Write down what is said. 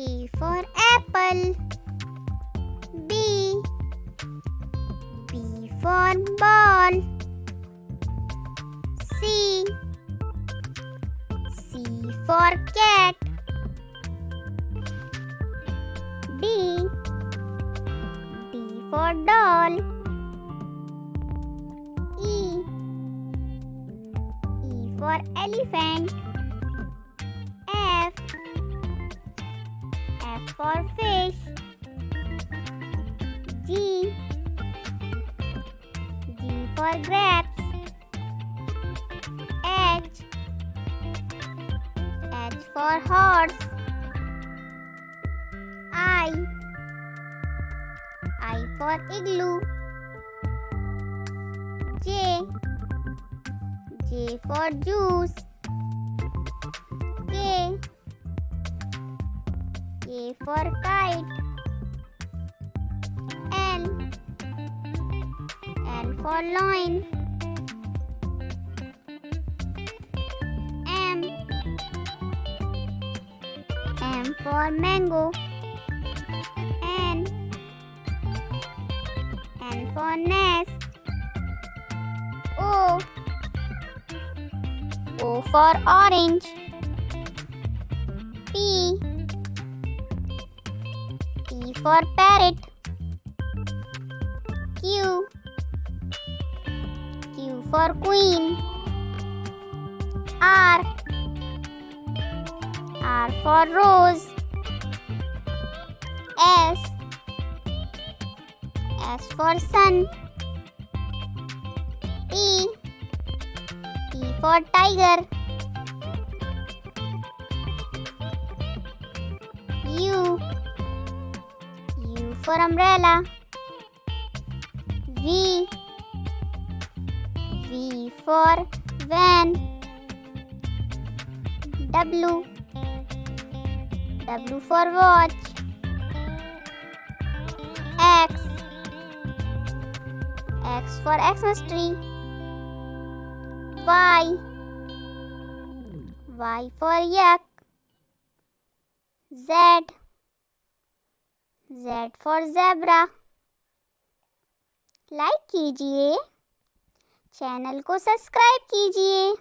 A for apple. B. B for ball. C. C for cat. D. D for doll. E. E for elephant. F. F for fish. G. G for grapes. H. H for horse. I. I for igloo. J. J for juice. K. K for kite. L. L for loin. M. M for mango. N. N for nest. O. O for orange. P. P for parrot. Q. Q for queen. R. R for rose. S. S for sun. T. T for tiger. U. U for umbrella. V. V for van. W. W for watch. X. X for Xmas tree. Y. Y for yak. Z. Z for zebra. Like कीजिए, channel को subscribe कीजिए।